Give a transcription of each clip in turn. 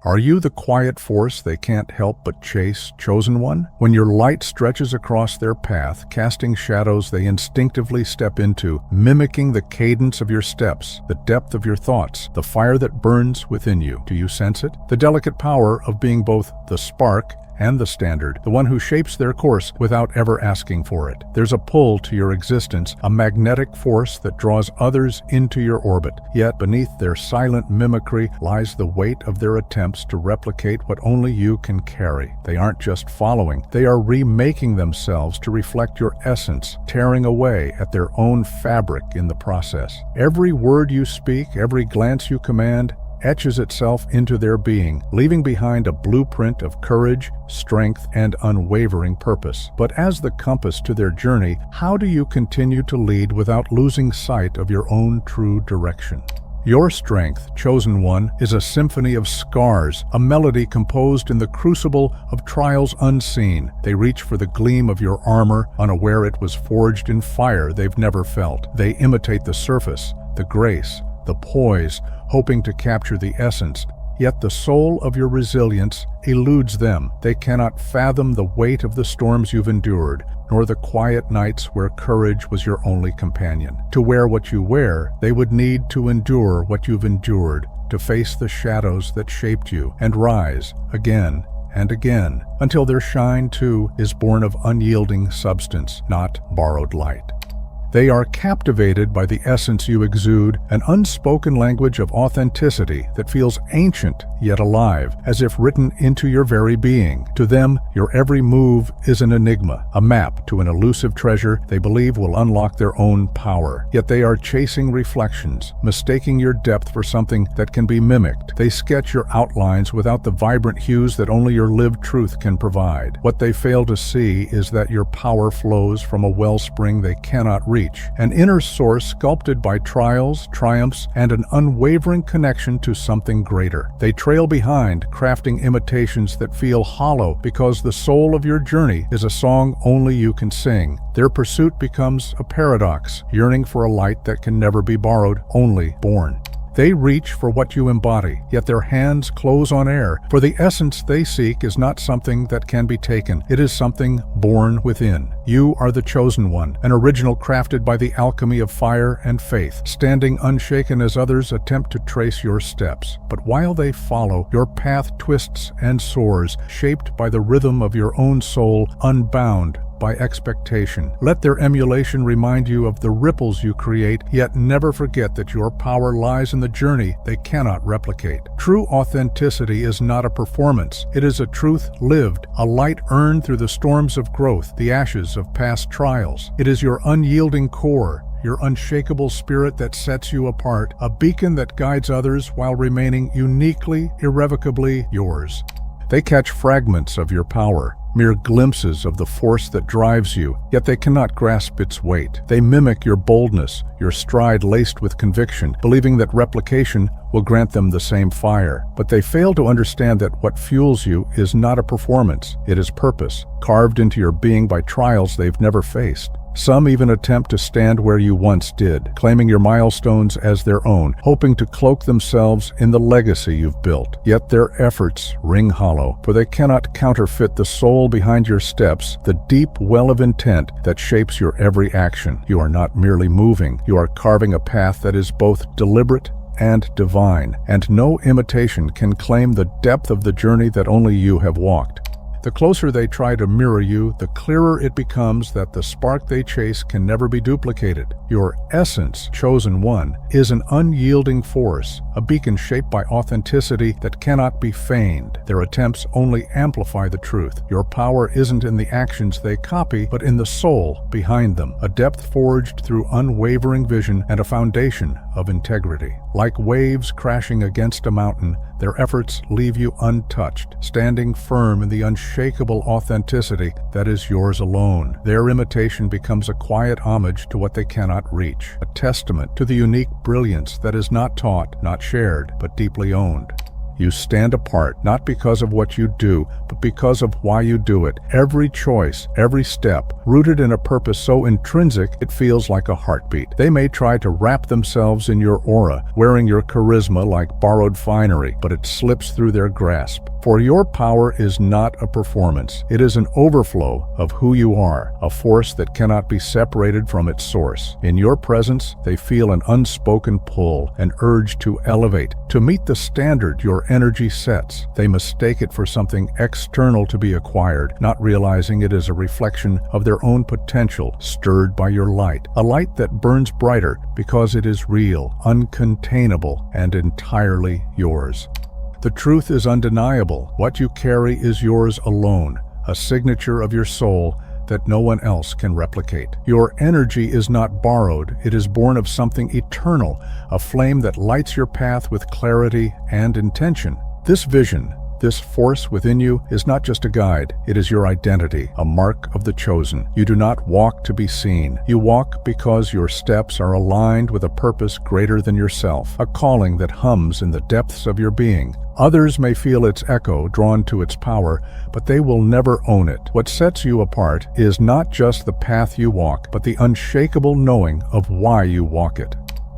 Are you the quiet force they can't help but chase, chosen one? When your light stretches across their path, casting shadows they instinctively step into, mimicking the cadence of your steps, the depth of your thoughts, the fire that burns within you. Do you sense it? The delicate power of being both the spark and the standard, the one who shapes their course without ever asking for it. There's a pull to your existence, a magnetic force that draws others into your orbit. Yet beneath their silent mimicry lies the weight of their attempts to replicate what only you can carry. They aren't just following, they are remaking themselves to reflect your essence, tearing away at their own fabric in the process. Every word you speak, every glance you command, etches itself into their being, leaving behind a blueprint of courage, strength, and unwavering purpose. But as the compass to their journey, how do you continue to lead without losing sight of your own true direction? Your strength, chosen one, is a symphony of scars, a melody composed in the crucible of trials unseen. They reach for the gleam of your armor, unaware it was forged in fire they've never felt. They imitate the surface, the grace, the poise, hoping to capture the essence. Yet the soul of your resilience eludes them. They cannot fathom the weight of the storms you've endured, nor the quiet nights where courage was your only companion. To wear what you wear, they would need to endure what you've endured, to face the shadows that shaped you, and rise again and again, until their shine, too, is born of unyielding substance, not borrowed light. They are captivated by the essence you exude, an unspoken language of authenticity that feels ancient yet alive, as if written into your very being. To them, your every move is an enigma, a map to an elusive treasure they believe will unlock their own power. Yet they are chasing reflections, mistaking your depth for something that can be mimicked. They sketch your outlines without the vibrant hues that only your lived truth can provide. What they fail to see is that your power flows from a wellspring they cannot reach, an inner source sculpted by trials, triumphs, and an unwavering connection to something greater. They trail behind, crafting imitations that feel hollow because the soul of your journey is a song only you can sing. Their pursuit becomes a paradox, yearning for a light that can never be borrowed, only born. They reach for what you embody, yet their hands close on air, for the essence they seek is not something that can be taken. It is something born within. You are the chosen one, an original crafted by the alchemy of fire and faith, standing unshaken as others attempt to trace your steps. But while they follow, your path twists and soars, shaped by the rhythm of your own soul, unbound by expectation. Let their emulation remind you of the ripples you create, yet never forget that your power lies in the journey they cannot replicate. True authenticity is not a performance. It is a truth lived, a light earned through the storms of growth, the ashes of past trials. It is your unyielding core, your unshakable spirit that sets you apart, a beacon that guides others while remaining uniquely, irrevocably yours. They catch fragments of your power, mere glimpses of the force that drives you, yet they cannot grasp its weight. They mimic your boldness, your stride laced with conviction, believing that replication will grant them the same fire. But they fail to understand that what fuels you is not a performance, it is purpose, carved into your being by trials they've never faced. Some even attempt to stand where you once did, claiming your milestones as their own, hoping to cloak themselves in the legacy you've built. Yet their efforts ring hollow, for they cannot counterfeit the soul behind your steps, the deep well of intent that shapes your every action. You are not merely moving, you are carving a path that is both deliberate and divine, and no imitation can claim the depth of the journey that only you have walked. The closer they try to mirror you, the clearer it becomes that the spark they chase can never be duplicated. Your essence, chosen one, is an unyielding force, a beacon shaped by authenticity that cannot be feigned. Their attempts only amplify the truth. Your power isn't in the actions they copy, but in the soul behind them, a depth forged through unwavering vision and a foundation of integrity. Like waves crashing against a mountain, their efforts leave you untouched, standing firm in the unshakable authenticity that is yours alone. Their imitation becomes a quiet homage to what they cannot reach, a testament to the unique brilliance that is not taught, not shared, but deeply owned. You stand apart, not because of what you do, but because of why you do it. Every choice, every step, rooted in a purpose so intrinsic it feels like a heartbeat. They may try to wrap themselves in your aura, wearing your charisma like borrowed finery, but it slips through their grasp. For your power is not a performance. It is an overflow of who you are, a force that cannot be separated from its source. In your presence, they feel an unspoken pull, an urge to elevate, to meet the standard your energy sets. They mistake it for something external to be acquired, not realizing it is a reflection of their own potential, stirred by your light. A light that burns brighter because it is real, uncontainable, and entirely yours. The truth is undeniable. What you carry is yours alone, a signature of your soul that no one else can replicate. Your energy is not borrowed, it is born of something eternal, a flame that lights your path with clarity and intention. This vision, this force within you, is not just a guide, it is your identity, a mark of the chosen. You do not walk to be seen. You walk because your steps are aligned with a purpose greater than yourself, a calling that hums in the depths of your being. Others may feel its echo, drawn to its power, but they will never own it. What sets you apart is not just the path you walk, but the unshakable knowing of why you walk it.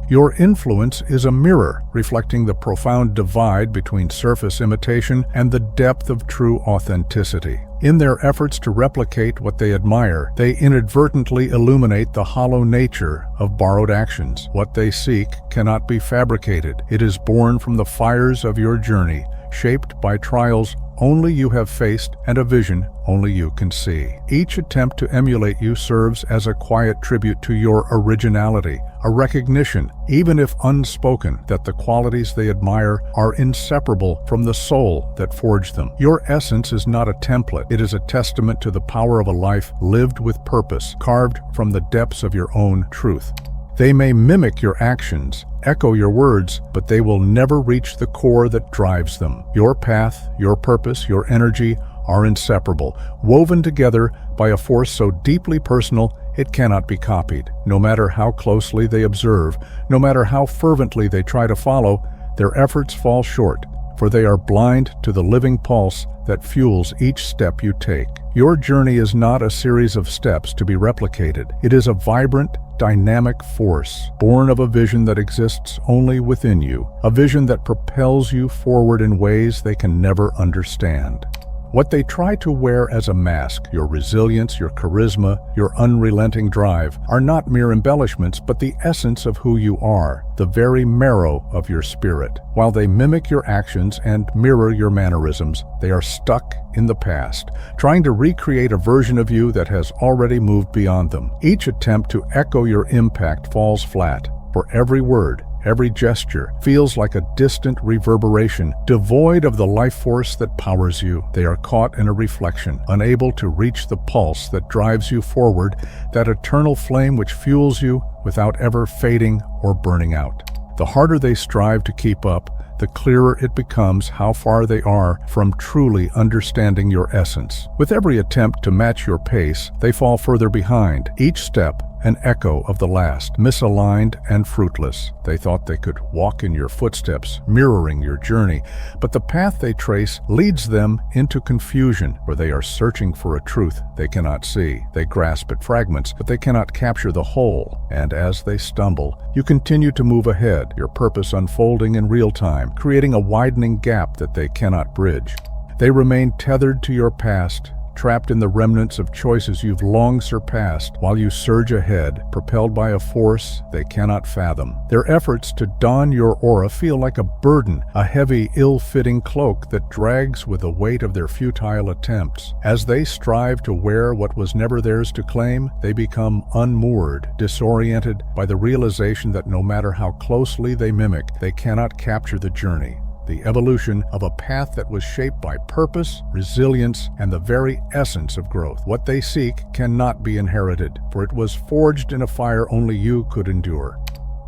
Your influence is a mirror, reflecting the profound divide between surface imitation and the depth of true authenticity. In their efforts to replicate what they admire, they inadvertently illuminate the hollow nature of borrowed actions. What they seek cannot be fabricated. It is born from the fires of your journey, shaped by trials only you have faced and a vision only you can see. Each attempt to emulate you serves as a quiet tribute to your originality, a recognition, even if unspoken, that the qualities they admire are inseparable from the soul that forged them. Your essence is not a template. It is a testament to the power of a life lived with purpose, carved from the depths of your own truth. They may mimic your actions, echo your words, but they will never reach the core that drives them. Your path, your purpose, your energy are inseparable, woven together by a force so deeply personal it cannot be copied. No matter how closely they observe, no matter how fervently they try to follow, their efforts fall short, for they are blind to the living pulse that fuels each step you take. Your journey is not a series of steps to be replicated. It is a vibrant, dynamic force, born of a vision that exists only within you, a vision that propels you forward in ways they can never understand. What they try to wear as a mask, your resilience, your charisma, your unrelenting drive, are not mere embellishments, but the essence of who you are, the very marrow of your spirit. While they mimic your actions and mirror your mannerisms, they are stuck in the past, trying to recreate a version of you that has already moved beyond them. Each attempt to echo your impact falls flat, for every word, every gesture feels like a distant reverberation, devoid of the life force that powers you. They are caught in a reflection, unable to reach the pulse that drives you forward, that eternal flame which fuels you without ever fading or burning out. The harder they strive to keep up, the clearer it becomes how far they are from truly understanding your essence. With every attempt to match your pace, they fall further behind, each step an echo of the last, misaligned and fruitless. They thought they could walk in your footsteps, mirroring your journey, but the path they trace leads them into confusion, where they are searching for a truth they cannot see. They grasp at fragments, but they cannot capture the whole, and as they stumble, you continue to move ahead, your purpose unfolding in real time, creating a widening gap that they cannot bridge. They remain tethered to your past, trapped in the remnants of choices you've long surpassed, while you surge ahead, propelled by a force they cannot fathom. Their efforts to don your aura feel like a burden, a heavy, ill-fitting cloak that drags with the weight of their futile attempts. As they strive to wear what was never theirs to claim, they become unmoored, disoriented by the realization that no matter how closely they mimic, they cannot capture the journey. The evolution of a path that was shaped by purpose, resilience, and the very essence of growth. What they seek cannot be inherited, for it was forged in a fire only you could endure.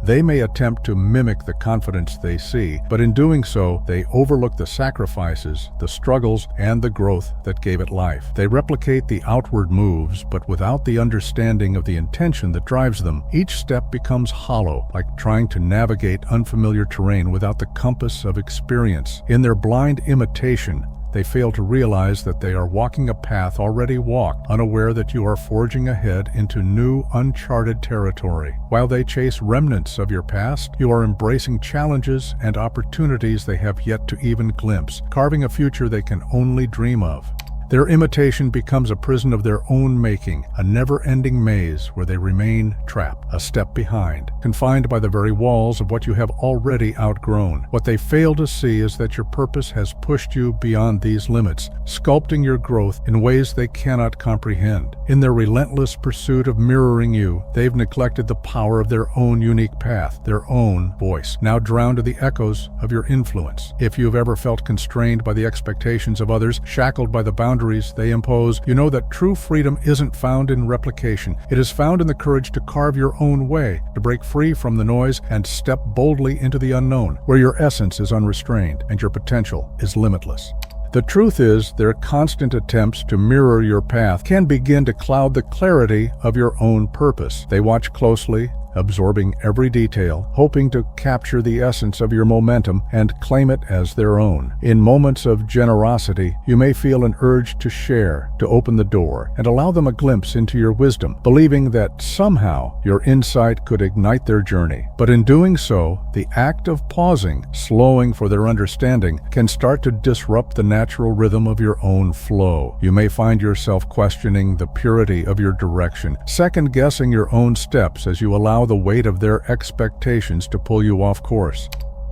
They may attempt to mimic the confidence they see, but in doing so, they overlook the sacrifices, the struggles, and the growth that gave it life. They replicate the outward moves, but without the understanding of the intention that drives them. Each step becomes hollow, like trying to navigate unfamiliar terrain without the compass of experience. In their blind imitation, they fail to realize that they are walking a path already walked, unaware that you are forging ahead into new, uncharted territory. While they chase remnants of your past, you are embracing challenges and opportunities they have yet to even glimpse, carving a future they can only dream of. Their imitation becomes a prison of their own making, a never-ending maze where they remain trapped, a step behind, confined by the very walls of what you have already outgrown. What they fail to see is that your purpose has pushed you beyond these limits, sculpting your growth in ways they cannot comprehend. In their relentless pursuit of mirroring you, they've neglected the power of their own unique path, their own voice, now drowned to the echoes of your influence. If you've ever felt constrained by the expectations of others, shackled by the boundaries they impose, you know that true freedom isn't found in replication. It is found in the courage to carve your own way, to break free from the noise and step boldly into the unknown, where your essence is unrestrained and your potential is limitless. The truth is, their constant attempts to mirror your path can begin to cloud the clarity of your own purpose. They watch closely, absorbing every detail, hoping to capture the essence of your momentum and claim it as their own. In moments of generosity, you may feel an urge to share, to open the door, and allow them a glimpse into your wisdom, believing that somehow your insight could ignite their journey. But in doing so, the act of pausing, slowing for their understanding, can start to disrupt the natural rhythm of your own flow. You may find yourself questioning the purity of your direction, second-guessing your own steps as you allow the weight of their expectations to pull you off course.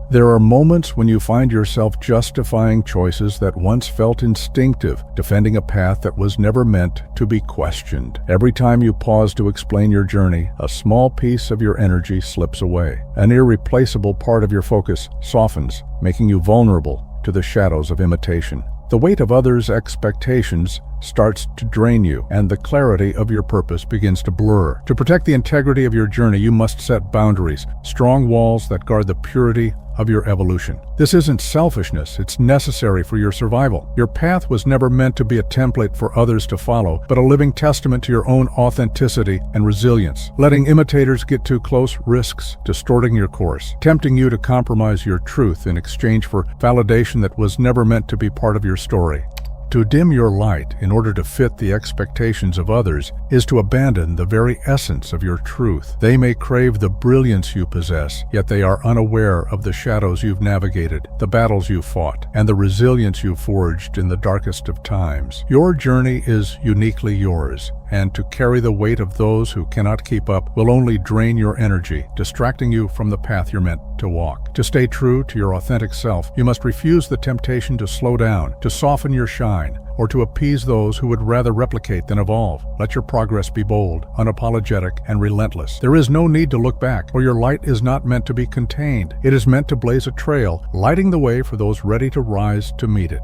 There are moments when you find yourself justifying choices that once felt instinctive, defending a path that was never meant to be questioned. Every time you pause to explain your journey, a small piece of your energy slips away. An irreplaceable part of your focus softens, making you vulnerable to the shadows of imitation. The weight of others' expectations starts to drain you, and the clarity of your purpose begins to blur. To protect the integrity of your journey, you must set boundaries, strong walls that guard the purity of your evolution. This isn't selfishness, it's necessary for your survival. Your path was never meant to be a template for others to follow, but a living testament to your own authenticity and resilience. Letting imitators get too close risks distorting your course, tempting you to compromise your truth in exchange for validation that was never meant to be part of your story. To dim your light in order to fit the expectations of others is to abandon the very essence of your truth. They may crave the brilliance you possess, yet they are unaware of the shadows you've navigated, the battles you've fought, and the resilience you've forged in the darkest of times. Your journey is uniquely yours, and to carry the weight of those who cannot keep up will only drain your energy, distracting you from the path you're meant to walk. To stay true to your authentic self, you must refuse the temptation to slow down, to soften your shine, or to appease those who would rather replicate than evolve. Let your progress be bold, unapologetic, and relentless. There is no need to look back, for your light is not meant to be contained. It is meant to blaze a trail, lighting the way for those ready to rise to meet it.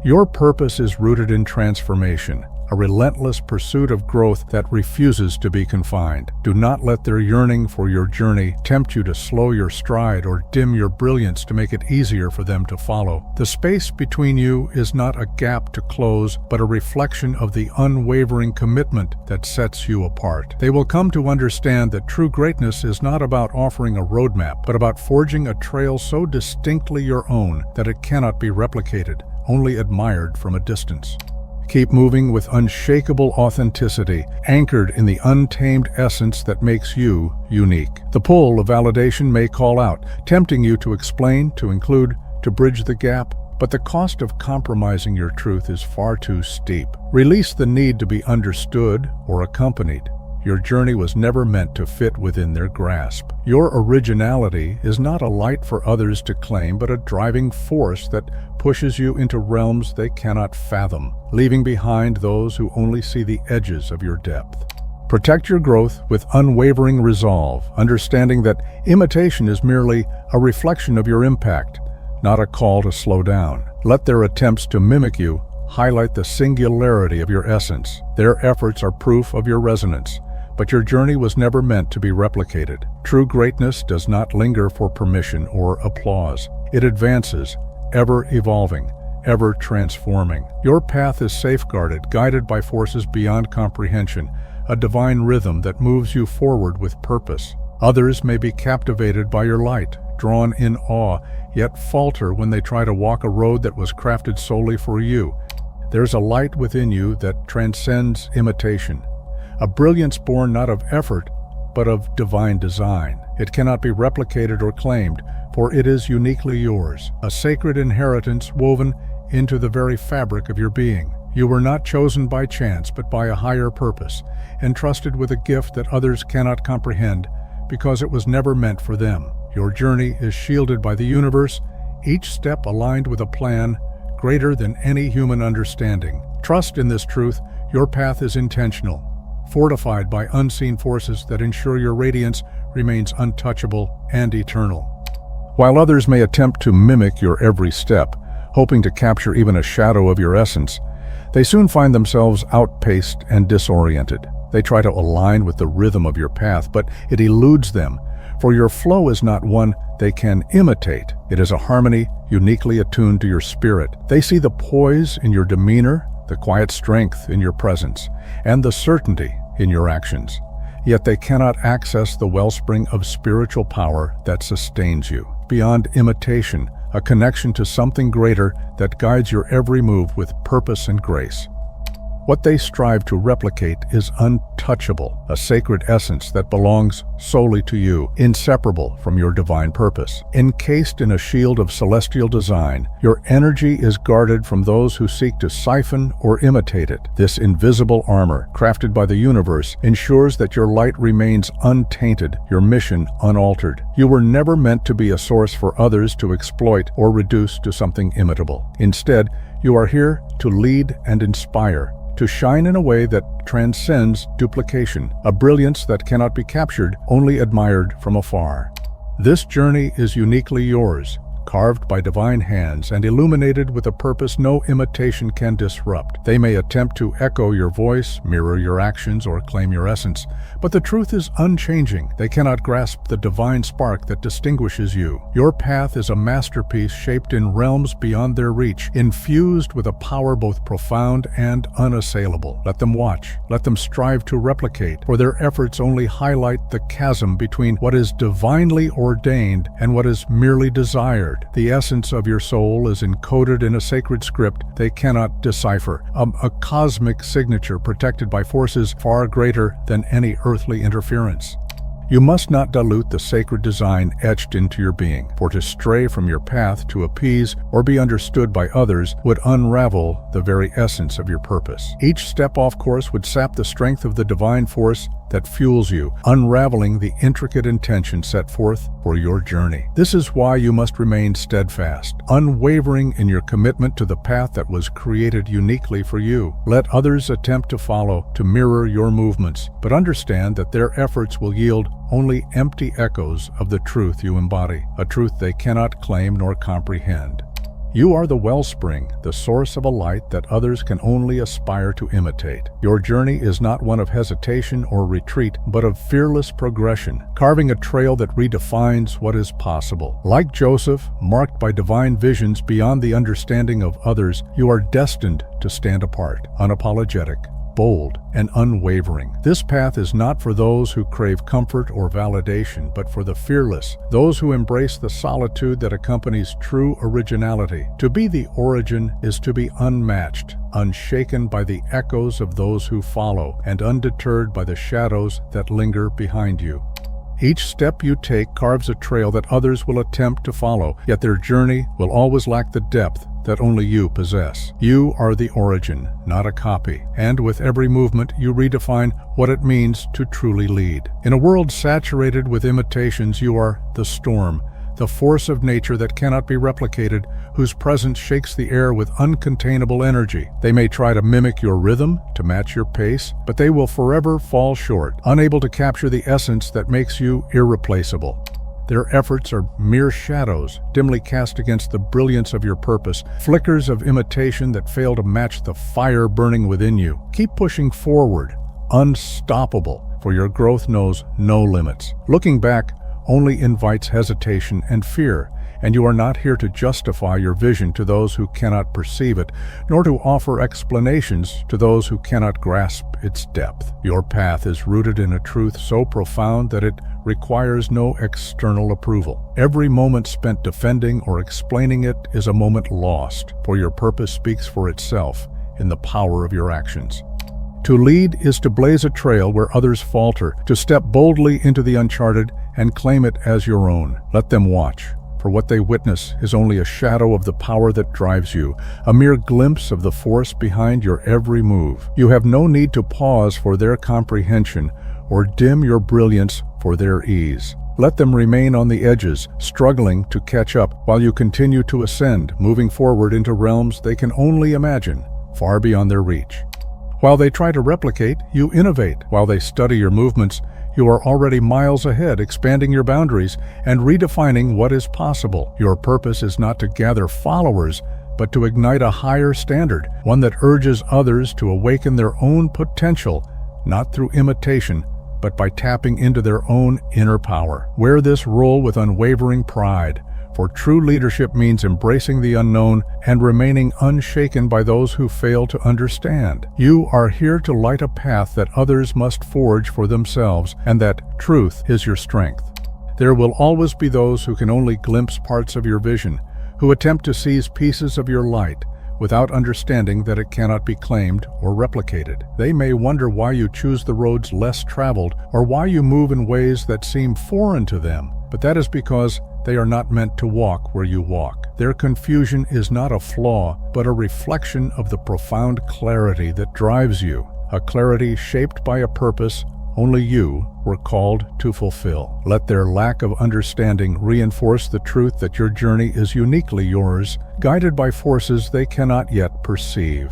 Your purpose is rooted in transformation, a relentless pursuit of growth that refuses to be confined. Do not let their yearning for your journey tempt you to slow your stride or dim your brilliance to make it easier for them to follow. The space between you is not a gap to close, but a reflection of the unwavering commitment that sets you apart. They will come to understand that true greatness is not about offering a roadmap, but about forging a trail so distinctly your own that it cannot be replicated, only admired from a distance. Keep moving with unshakable authenticity, anchored in the untamed essence that makes you unique. The pull of validation may call out, tempting you to explain, to include, to bridge the gap, but the cost of compromising your truth is far too steep. Release the need to be understood or accompanied. Your journey was never meant to fit within their grasp. Your originality is not a light for others to claim, but a driving force that pushes you into realms they cannot fathom, leaving behind those who only see the edges of your depth. Protect your growth with unwavering resolve, understanding that imitation is merely a reflection of your impact, not a call to slow down. Let their attempts to mimic you highlight the singularity of your essence. Their efforts are proof of your resonance. but your journey was never meant to be replicated. True greatness does not linger for permission or applause. It advances, ever evolving, ever transforming. Your path is safeguarded, guided by forces beyond comprehension, a divine rhythm that moves you forward with purpose. Others may be captivated by your light, drawn in awe, yet falter when they try to walk a road that was crafted solely for you. There's a light within you that transcends imitation, a brilliance born not of effort, but of divine design. It cannot be replicated or claimed, for it is uniquely yours, a sacred inheritance woven into the very fabric of your being. You were not chosen by chance, but by a higher purpose, entrusted with a gift that others cannot comprehend, because it was never meant for them. Your journey is shielded by the universe, each step aligned with a plan greater than any human understanding. Trust in this truth. Your path is intentional, fortified by unseen forces that ensure your radiance remains untouchable and eternal. While others may attempt to mimic your every step, hoping to capture even a shadow of your essence, they soon find themselves outpaced and disoriented. They try to align with the rhythm of your path, but it eludes them, for your flow is not one they can imitate. It is a harmony uniquely attuned to your spirit. They see the poise in your demeanor, the quiet strength in your presence, and the certainty in your actions. Yet they cannot access the wellspring of spiritual power that sustains you. Beyond imitation, a connection to something greater that guides your every move with purpose and grace. What they strive to replicate is untouchable, a sacred essence that belongs solely to you, inseparable from your divine purpose. Encased in a shield of celestial design, your energy is guarded from those who seek to siphon or imitate it. This invisible armor, crafted by the universe, ensures that your light remains untainted, your mission unaltered. You were never meant to be a source for others to exploit or reduce to something imitable. Instead, you are here to lead and inspire, to shine in a way that transcends duplication, a brilliance that cannot be captured, only admired from afar. This journey is uniquely yours, carved by divine hands and illuminated with a purpose no imitation can disrupt. They may attempt to echo your voice, mirror your actions, or claim your essence, but the truth is unchanging. They cannot grasp the divine spark that distinguishes you. Your path is a masterpiece shaped in realms beyond their reach, infused with a power both profound and unassailable. Let them watch. Let them strive to replicate, for their efforts only highlight the chasm between what is divinely ordained and what is merely desired. The essence of your soul is encoded in a sacred script they cannot decipher, a cosmic signature protected by forces far greater than any earthly interference. You must not dilute the sacred design etched into your being, for to stray from your path to appease or be understood by others would unravel the very essence of your purpose. Each step off course would sap the strength of the divine force that fuels you, unraveling the intricate intention set forth for your journey. This is why you must remain steadfast, unwavering in your commitment to the path that was created uniquely for you. Let others attempt to follow, to mirror your movements, but understand that their efforts will yield only empty echoes of the truth you embody, a truth they cannot claim nor comprehend. You are the wellspring, the source of a light that others can only aspire to imitate. Your journey is not one of hesitation or retreat, but of fearless progression, carving a trail that redefines what is possible. Like Joseph, marked by divine visions beyond the understanding of others, you are destined to stand apart, unapologetic, bold, and unwavering. This path is not for those who crave comfort or validation, but for the fearless, those who embrace the solitude that accompanies true originality. To be the origin is to be unmatched, unshaken by the echoes of those who follow, and undeterred by the shadows that linger behind you. Each step you take carves a trail that others will attempt to follow, yet their journey will always lack the depth that only you possess. You are the origin, not a copy, and with every movement you redefine what it means to truly lead. In a world saturated with imitations, you are the storm, the force of nature that cannot be replicated, whose presence shakes the air with uncontainable energy. They may try to mimic your rhythm, to match your pace, but they will forever fall short, unable to capture the essence that makes you irreplaceable. Their efforts are mere shadows, dimly cast against the brilliance of your purpose, flickers of imitation that fail to match the fire burning within you. Keep pushing forward, unstoppable, for your growth knows no limits. Looking back only invites hesitation and fear, and you are not here to justify your vision to those who cannot perceive it, nor to offer explanations to those who cannot grasp its depth. Your path is rooted in a truth so profound that it requires no external approval. Every moment spent defending or explaining it is a moment lost, for your purpose speaks for itself in the power of your actions. To lead is to blaze a trail where others falter, to step boldly into the uncharted and claim it as your own. Let them watch, for what they witness is only a shadow of the power that drives you, a mere glimpse of the force behind your every move. You have no need to pause for their comprehension or dim your brilliance for their ease. Let them remain on the edges, struggling to catch up, while you continue to ascend, moving forward into realms they can only imagine, far beyond their reach. While they try to replicate, you innovate. While they study your movements, you are already miles ahead, expanding your boundaries and redefining what is possible. Your purpose is not to gather followers, but to ignite a higher standard, one that urges others to awaken their own potential, not through imitation, but by tapping into their own inner power. Wear this role with unwavering pride, for true leadership means embracing the unknown and remaining unshaken by those who fail to understand. You are here to light a path that others must forge for themselves, and that truth is your strength. There will always be those who can only glimpse parts of your vision, who attempt to seize pieces of your light without understanding that it cannot be claimed or replicated. They may wonder why you choose the roads less traveled or why you move in ways that seem foreign to them, but that is because they are not meant to walk where you walk. Their confusion is not a flaw, but a reflection of the profound clarity that drives you, a clarity shaped by a purpose only you were called to fulfill. Let their lack of understanding reinforce the truth that your journey is uniquely yours, guided by forces they cannot yet perceive.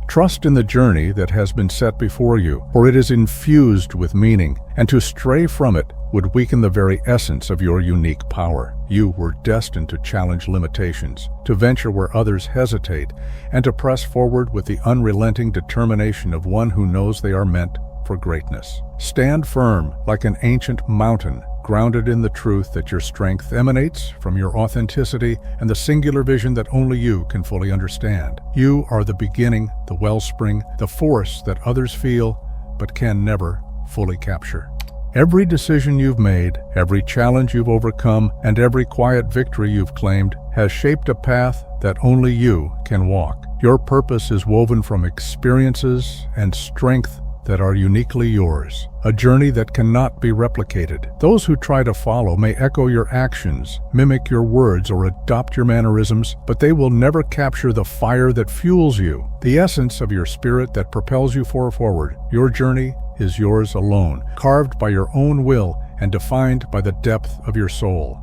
Trust in the journey that has been set before you, for it is infused with meaning, and to stray from it would weaken the very essence of your unique power. You were destined to challenge limitations, to venture where others hesitate, and to press forward with the unrelenting determination of one who knows they are meant for greatness. Stand firm like an ancient mountain, grounded in the truth that your strength emanates from your authenticity and the singular vision that only you can fully understand. You are the beginning, the wellspring, the force that others feel but can never fully capture. Every decision you've made, every challenge you've overcome, and every quiet victory you've claimed has shaped a path that only you can walk. Your purpose is woven from experiences and strength that are uniquely yours, a journey that cannot be replicated. Those who try to follow may echo your actions, mimic your words, or adopt your mannerisms, but they will never capture the fire that fuels you, the essence of your spirit that propels you forward. Your journey is yours alone, carved by your own will and defined by the depth of your soul.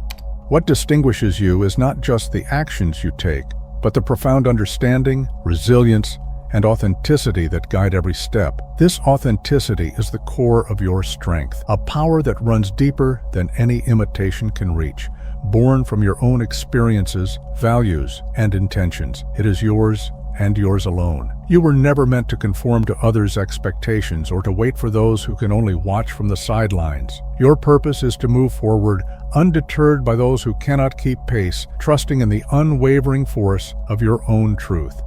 What distinguishes you is not just the actions you take, but the profound understanding, resilience, and authenticity that guide every step. This authenticity is the core of your strength, a power that runs deeper than any imitation can reach, born from your own experiences, values, and intentions. It is yours and yours alone. You were never meant to conform to others' expectations or to wait for those who can only watch from the sidelines. Your purpose is to move forward, undeterred by those who cannot keep pace, trusting in the unwavering force of your own truth.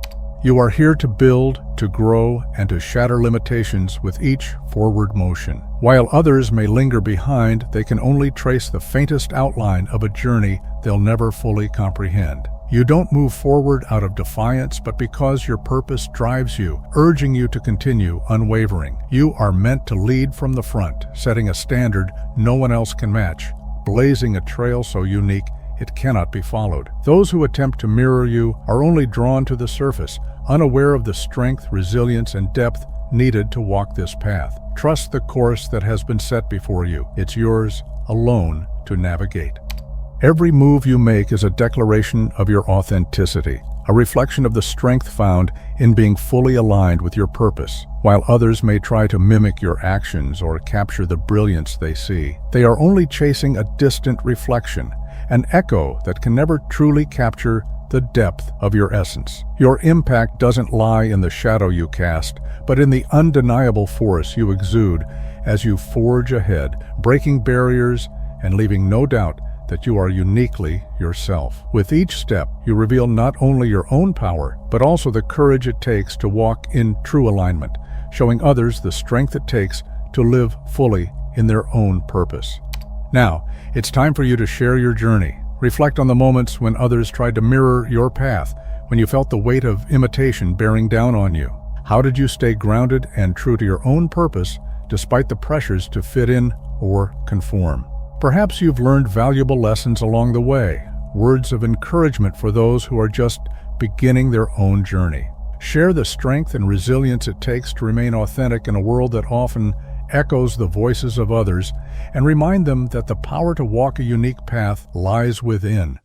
You are here to build, to grow, and to shatter limitations with each forward motion. While others may linger behind, they can only trace the faintest outline of a journey they'll never fully comprehend. You don't move forward out of defiance, but because your purpose drives you, urging you to continue unwavering. You are meant to lead from the front, setting a standard no one else can match, blazing a trail so unique it cannot be followed. Those who attempt to mirror you are only drawn to the surface, unaware of the strength, resilience, and depth needed to walk this path. Trust the course that has been set before you. It's yours alone to navigate. Every move you make is a declaration of your authenticity, a reflection of the strength found in being fully aligned with your purpose. While others may try to mimic your actions or capture the brilliance they see, they are only chasing a distant reflection, an echo that can never truly capture the depth of your essence. Your impact doesn't lie in the shadow you cast, but in the undeniable force you exude, as you forge ahead, breaking barriers and leaving no doubt that you are uniquely yourself. With each step, you reveal not only your own power, but also the courage it takes to walk in true alignment, showing others the strength it takes to live fully in their own purpose. Now, it's time for you to share your journey. Reflect on the moments when others tried to mirror your path, when you felt the weight of imitation bearing down on you. How did you stay grounded and true to your own purpose despite the pressures to fit in or conform? Perhaps you've learned valuable lessons along the way, words of encouragement for those who are just beginning their own journey. Share the strength and resilience it takes to remain authentic in a world that often echoes the voices of others, and remind them that the power to walk a unique path lies within.